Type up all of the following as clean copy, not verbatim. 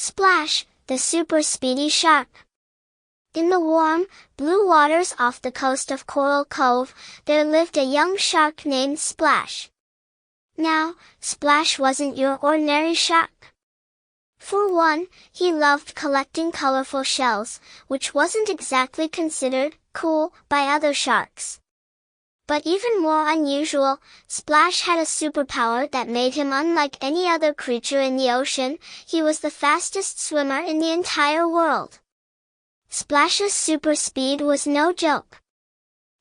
Splash, the super speedy shark. In the warm, blue waters off the coast of Coral Cove, there lived a young shark named Splash. Now, Splash wasn't your ordinary shark. For one, he loved collecting colorful shells, which wasn't exactly considered cool by other sharks. But even more unusual, Splash had a superpower that made him unlike any other creature in the ocean. He was the fastest swimmer in the entire world. Splash's super speed was no joke.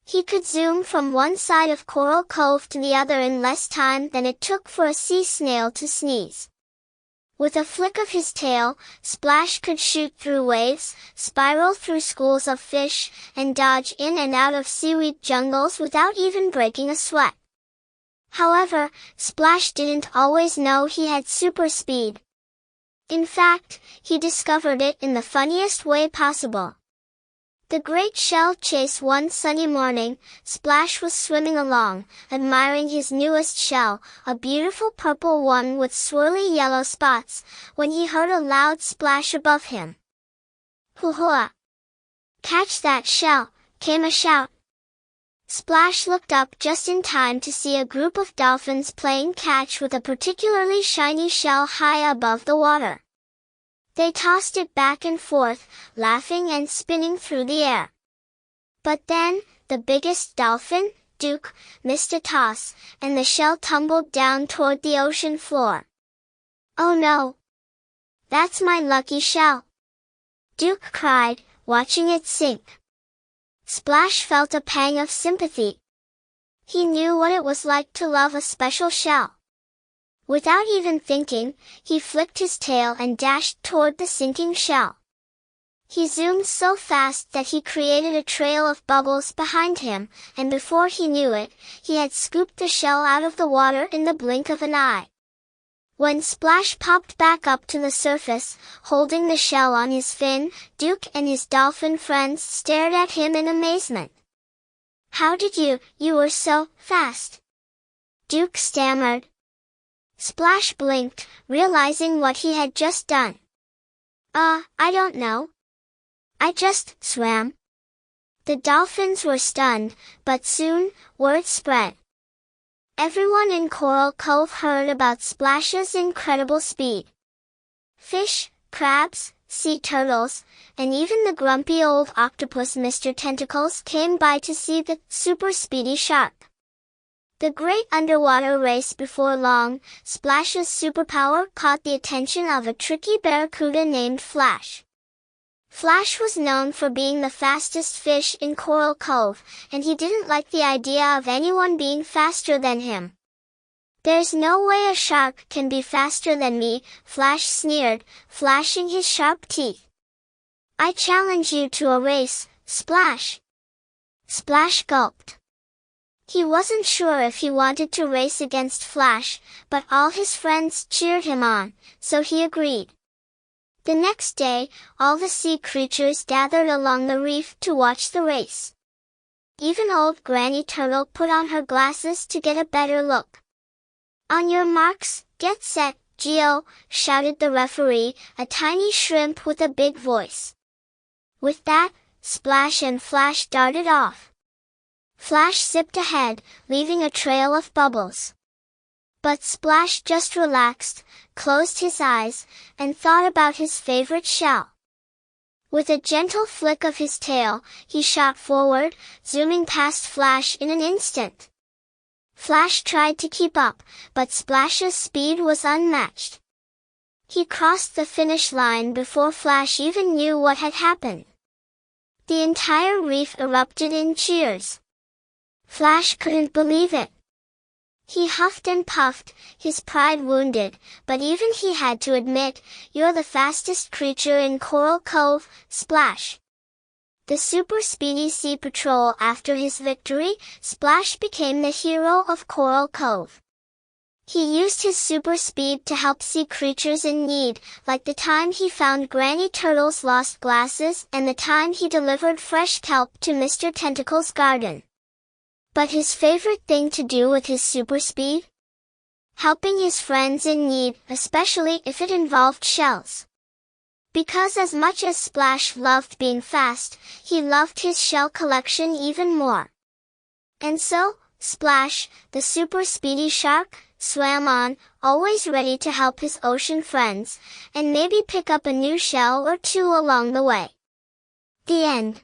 He could zoom from one side of Coral Cove to the other in less time than it took for a sea snail to sneeze. With a flick of his tail, Splash could shoot through waves, spiral through schools of fish, and dodge in and out of seaweed jungles without even breaking a sweat. However, Splash didn't always know he had super speed. In fact, he discovered it in the funniest way possible. The great shell chase. One sunny morning, Splash was swimming along, admiring his newest shell, a beautiful purple one with swirly yellow spots, when he heard a loud splash above him. "Hoo-hoo! Catch that shell!" came a shout. Splash looked up just in time to see a group of dolphins playing catch with a particularly shiny shell high above the water. They tossed it back and forth, laughing and spinning through the air. But then, the biggest dolphin, Duke, missed a toss, and the shell tumbled down toward the ocean floor. "Oh no! That's my lucky shell!" Duke cried, watching it sink. Splash felt a pang of sympathy. He knew what it was like to love a special shell. Without even thinking, he flicked his tail and dashed toward the sinking shell. He zoomed so fast that he created a trail of bubbles behind him, and before he knew it, he had scooped the shell out of the water in the blink of an eye. When Splash popped back up to the surface, holding the shell on his fin, Duke and his dolphin friends stared at him in amazement. "How did you were so fast?" Duke stammered. Splash blinked, realizing what he had just done. I don't know. I just swam." The dolphins were stunned, but soon, word spread. Everyone in Coral Cove heard about Splash's incredible speed. Fish, crabs, sea turtles, and even the grumpy old octopus Mr. Tentacles came by to see the super speedy shark. The great underwater race. Before long, Splash's superpower caught the attention of a tricky barracuda named Flash. Flash was known for being the fastest fish in Coral Cove, and he didn't like the idea of anyone being faster than him. "There's no way a shark can be faster than me," Flash sneered, flashing his sharp teeth. "I challenge you to a race, Splash." Splash gulped. He wasn't sure if he wanted to race against Flash, but all his friends cheered him on, so he agreed. The next day, all the sea creatures gathered along the reef to watch the race. Even old Granny Turtle put on her glasses to get a better look. "On your marks, get set, Geo!" shouted the referee, a tiny shrimp with a big voice. With that, Splash and Flash darted off. Flash zipped ahead, leaving a trail of bubbles. But Splash just relaxed, closed his eyes, and thought about his favorite shell. With a gentle flick of his tail, he shot forward, zooming past Flash in an instant. Flash tried to keep up, but Splash's speed was unmatched. He crossed the finish line before Flash even knew what had happened. The entire reef erupted in cheers. Flash couldn't believe it. He huffed and puffed, his pride wounded, but even he had to admit, "You're the fastest creature in Coral Cove, Splash." The super speedy sea patrol. After his victory, Splash became the hero of Coral Cove. He used his super speed to help sea creatures in need, like the time he found Granny Turtle's lost glasses and the time he delivered fresh kelp to Mr. Tentacle's garden. But his favorite thing to do with his super speed? Helping his friends in need, especially if it involved shells. Because as much as Splash loved being fast, he loved his shell collection even more. And so, Splash, the super speedy shark, swam on, always ready to help his ocean friends, and maybe pick up a new shell or two along the way. The end.